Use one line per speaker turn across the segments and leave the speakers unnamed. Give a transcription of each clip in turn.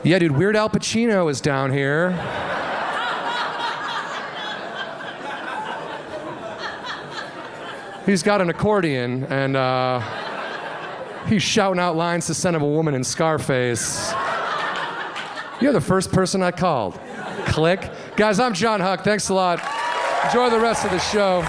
Yeah, dude, Weird Al Pacino is down here. He's got an accordion, and he's shouting out lines to Son of a Woman in Scarface. You're the first person I called. Click. Guys, I'm John Huck. Thanks a lot. Enjoy the rest of the show.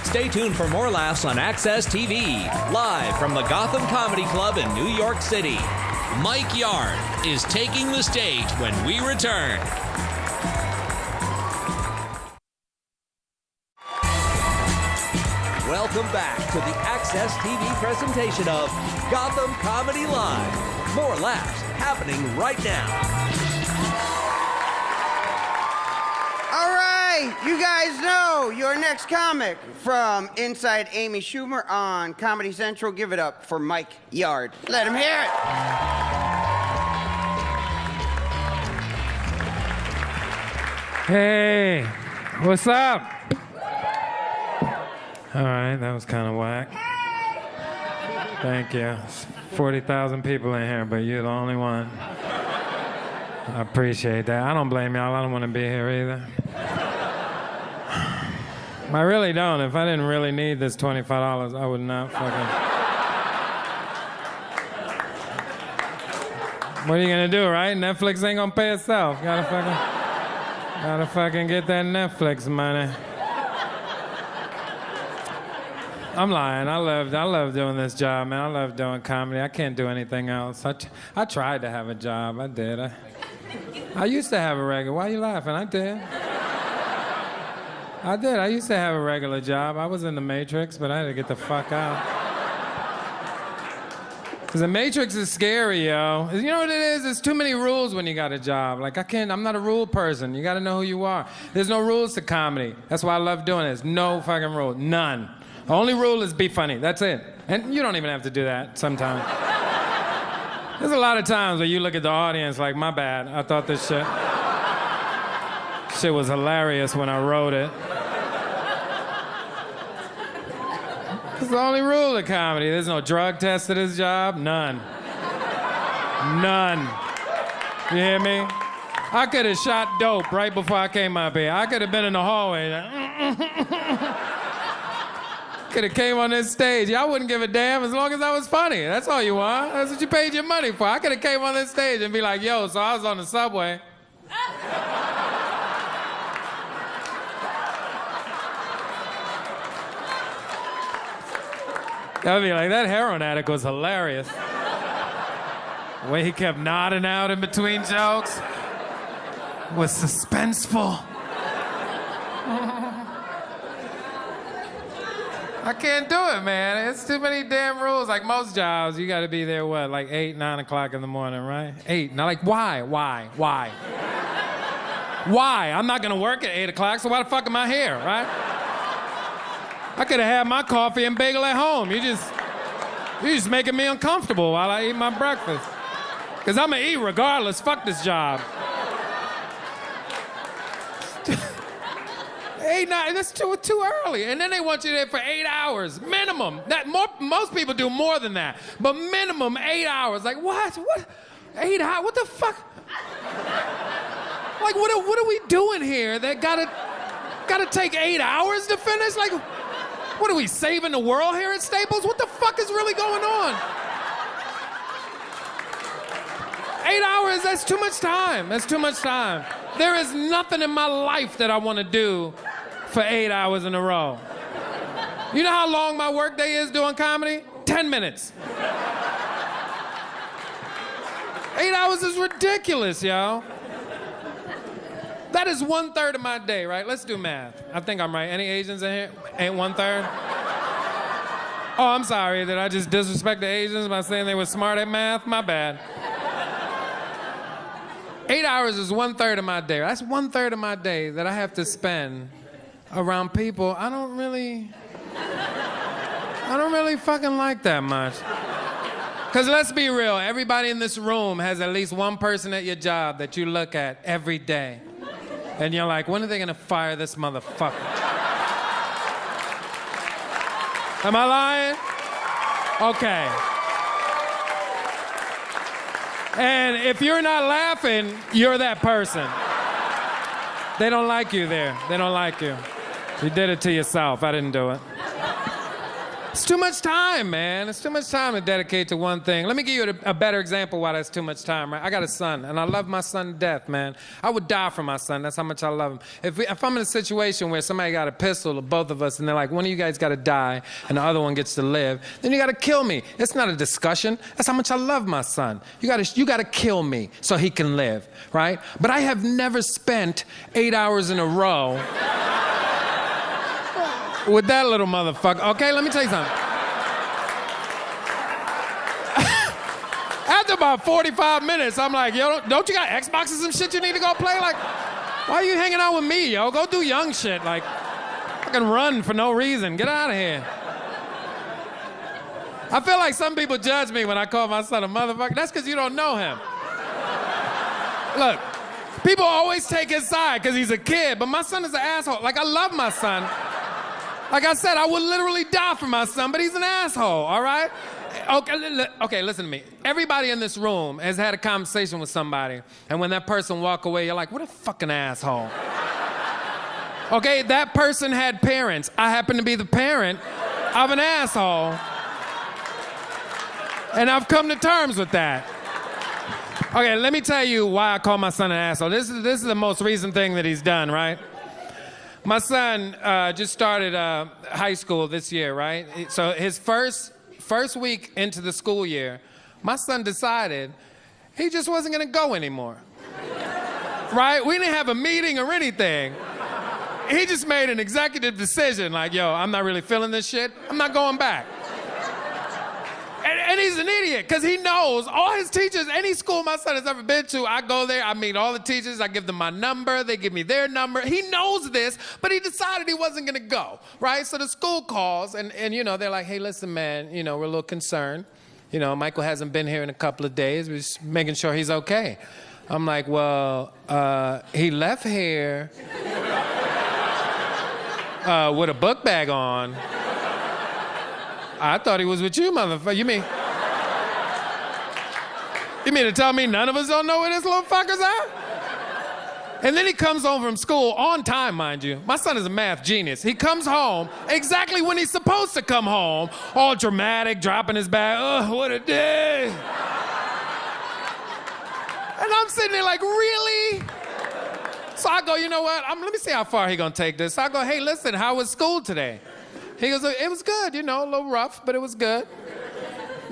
Stay tuned for more laughs on Access TV, live from the Gotham Comedy Club in New York City. Mike Yard is taking the stage when we return. Welcome back to the Access TV presentation of Gotham Comedy Live. More laughs happening right now.
All right, you guys know your next comic from Inside Amy Schumer on Comedy Central. Give it up for Mike Yard. Let him hear it.
Hey, what's up? All right, that was kind of whack. Thank you. 40,000 people in here, but you're the only one. I appreciate that. I don't blame y'all. I don't want to be here either. I really don't. If I didn't really need this $25, I would not fucking... What are you gonna do, right? Netflix ain't gonna pay itself. Gotta fucking get that Netflix money. I'm lying. I love doing this job, man. I love doing comedy. I can't do anything else. I tried to have a job. I did. I used to have a regular... Why are you laughing? I did. I used to have a regular job. I was in the Matrix, but I had to get the fuck out. Because the Matrix is scary, yo. You know what it is? There's too many rules when you got a job. Like, I'm not a rule person. You got to know who you are. There's no rules to comedy. That's why I love doing this. No fucking rule. None. The only rule is be funny. That's it. And you don't even have to do that sometimes. There's a lot of times where you look at the audience like, my bad. I thought this shit was hilarious when I wrote it. It's the only rule of comedy. There's no drug test to this job. None. None. You hear me? I could have shot dope right before I came up here. I could have been in the hallway. Could have came on this stage. Y'all wouldn't give a damn as long as I was funny. That's all you want. That's what you paid your money for. I could have came on this stage and be like, yo, so I was on the subway. I'd be like, that heroin addict was hilarious. The way he kept nodding out in between jokes was suspenseful. I can't do it, man. It's too many damn rules. Like most jobs, you gotta be there, what, like 8, 9 o'clock in the morning, right? 8. Now, like, why? Why? I'm not gonna work at 8 o'clock, so why the fuck am I here, right? I could have had my coffee and bagel at home. You're just making me uncomfortable while I eat my breakfast. Because I'm gonna eat regardless. Fuck this job. 8, 9, that's too early. And then they want you there for 8 hours, minimum. Most people do more than that. But minimum 8 hours. Like, what? 8 hours? What the fuck? Like, what are we doing here that gotta take 8 hours to finish? Like, what are we, saving the world here at Staples? What the fuck is really going on? 8 hours, that's too much time. That's too much time. There is nothing in my life that I want to do for 8 hours in a row. You know how long my workday is doing comedy? 10 minutes. 8 hours is ridiculous, yo. That is 1/3 of my day, right? Let's do math. I think I'm right. Any Asians in here? Ain't 1/3? Oh, I'm sorry. Did I just disrespect the Asians by saying they were smart at math? My bad. 8 hours is 1/3 of my day. That's 1/3 of my day that I have to spend around people I don't really fucking like that much. Because let's be real, everybody in this room has at least one person at your job that you look at every day. And you're like, when are they gonna fire this motherfucker? Am I lying? Okay. And if you're not laughing, you're that person. They don't like you there. They don't like you. You did it to yourself. I didn't do it. It's too much time, man. It's too much time to dedicate to one thing. Let me give you a better example why that's too much time, right? I got a son, and I love my son to death, man. I would die for my son. That's how much I love him. If I'm in a situation where somebody got a pistol of both of us, and they're like, one of you guys got to die, and the other one gets to live, then you got to kill me. It's not a discussion. That's how much I love my son. You got to kill me so he can live, right? But I have never spent 8 hours in a row with that little motherfucker. Okay, let me tell you something. After about 45 minutes, I'm like, yo, don't you got Xboxes and shit you need to go play? Like, why are you hanging out with me, yo? Go do young shit. Like, fucking run for no reason. Get out of here. I feel like some people judge me when I call my son a motherfucker. That's because you don't know him. Look, people always take his side because he's a kid, but my son is an asshole. Like, I love my son. Like I said, I would literally die for my son, but he's an asshole, all right? Okay, listen to me. Everybody in this room has had a conversation with somebody, and when that person walk away, you're like, what a fucking asshole. Okay, that person had parents. I happen to be the parent of an asshole, and I've come to terms with that. Okay, let me tell you why I call my son an asshole. This is the most recent thing that he's done, right? My son just started high school this year, right? So his first week into the school year, my son decided he just wasn't gonna go anymore. Right? We didn't have a meeting or anything. He just made an executive decision like, yo, I'm not really feeling this shit. I'm not going back. And he's an idiot, because he knows all his teachers, any school my son has ever been to, I go there, I meet all the teachers, I give them my number, they give me their number. He knows this, but he decided he wasn't gonna go, right? So the school calls, and you know, they're like, hey, listen, man, you know, we're a little concerned. You know, Michael hasn't been here in a couple of days. We're just making sure he's okay. I'm like, well, he left here with a book bag on. I thought he was with you, motherfucker. You mean to tell me none of us don't know where this little fucker's at? And then he comes home from school on time, mind you. My son is a math genius. He comes home exactly when he's supposed to come home, all dramatic, dropping his bag. Oh, what a day. And I'm sitting there like, really? So I go, you know what? Let me see how far he gonna take this. So I go, hey, listen, how was school today? He goes, it was good, you know, a little rough, but it was good.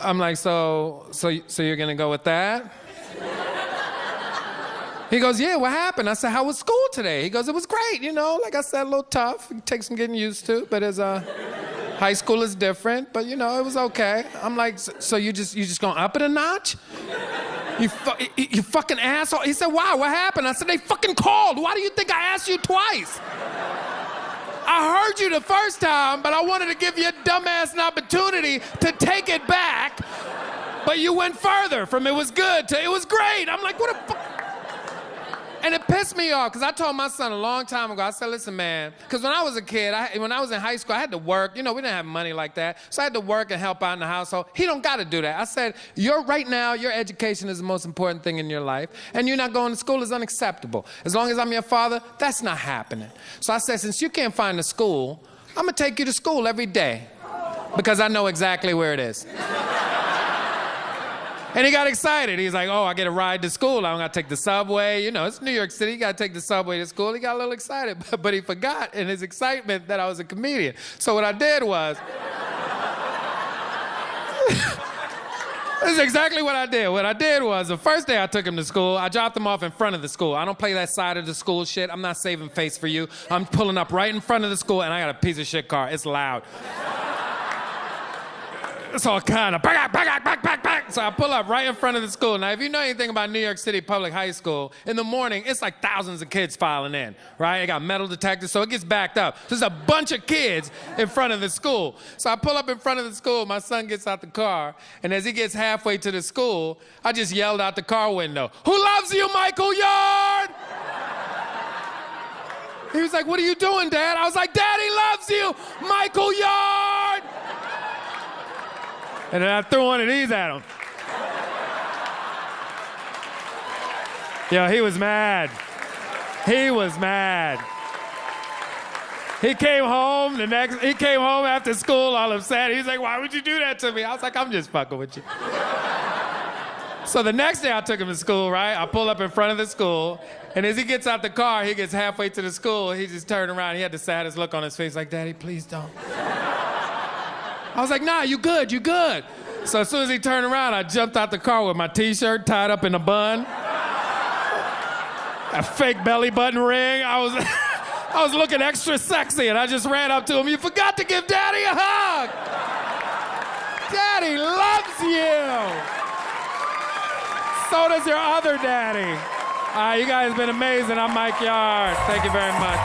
I'm like, so you're gonna go with that? He goes, yeah, what happened? I said, how was school today? He goes, it was great, you know, like I said, a little tough. It takes some getting used to, but high school is different, but you know, it was okay. I'm like, so you just gonna up it a notch? You fucking asshole. He said, why? What happened? I said, they fucking called. Why do you think I asked you twice? I heard you the first time, but I wanted to give your dumbass an opportunity to take it back. But you went further from it was good to it was great. I'm like, what a fuck? And it pissed me off, because I told my son a long time ago, I said, listen, man, because when I was a kid, when I was in high school, I had to work. You know, we didn't have money like that. So I had to work and help out in the household. He don't got to do that. I said, right now, your education is the most important thing in your life, and you're not going to school is unacceptable. As long as I'm your father, that's not happening. So I said, since you can't find a school, I'm going to take you to school every day, because I know exactly where it is. And he got excited. He's like, oh, I get a ride to school. I don't got to take the subway. You know, it's New York City. You got to take the subway to school. He got a little excited, but he forgot in his excitement that I was a comedian. So what I did was, this is exactly what I did. What I did was, the first day I took him to school, I dropped him off in front of the school. I don't play that side of the school shit. I'm not saving face for you. I'm pulling up right in front of the school, and I got a piece of shit car. It's loud. It's all kind of back. So I pull up right in front of the school. Now, if you know anything about New York City public high school, in the morning, it's like thousands of kids filing in, right? They got metal detectors, so it gets backed up. There's a bunch of kids in front of the school. So I pull up in front of the school. My son gets out the car, and as he gets halfway to the school, I just yelled out the car window, "Who loves you, Michael Yard?" He was like, "What are you doing, Dad?" I was like, "Daddy loves you, Michael Yard!" And then I threw one of these at him. Yo, he was mad. He was mad. He came home after school all upset. He's like, why would you do that to me? I was like, I'm just fucking with you. So the next day I took him to school, right? I pull up in front of the school, and as he gets out the car, he gets halfway to the school, he just turned around, he had the saddest look on his face, like, Daddy, please don't. I was like, nah, you good, you good. So as soon as he turned around, I jumped out the car with my t-shirt tied up in a bun, a fake belly button ring. I was looking extra sexy, and I just ran up to him. You forgot to give Daddy a hug. Daddy loves you. So does your other daddy. You guys have been amazing. I'm Mike Yard. Thank you very much.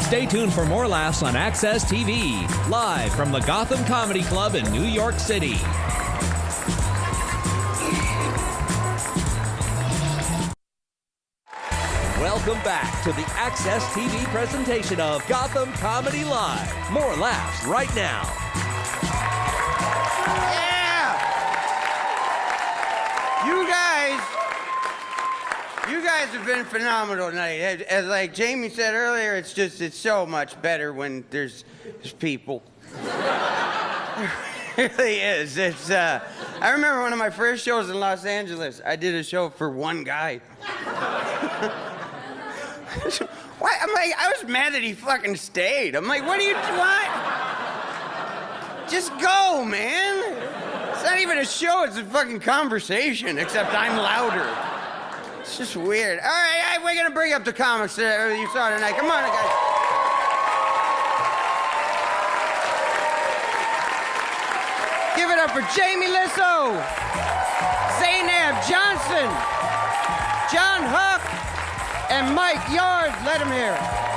Stay tuned for more laughs on Access TV, live from the Gotham Comedy Club in New York City. Welcome back to the Access TV presentation of Gotham Comedy Live. More laughs right now.
Yeah! You guys have been phenomenal tonight. As like Jamie said earlier, it's so much better when there's people. It really is. I remember one of my first shows in Los Angeles. I did a show for one guy. Why? I'm like, I was mad that he fucking stayed. I'm like, what do you want? Just go, man. It's not even a show, it's a fucking conversation, except I'm louder. It's just weird. All right, we're gonna bring up the comics that you saw tonight. Come on, guys. Give it up for Jamie Lissow, Zainab Johnson, John Huck, and Mike Yard. Let him hear it.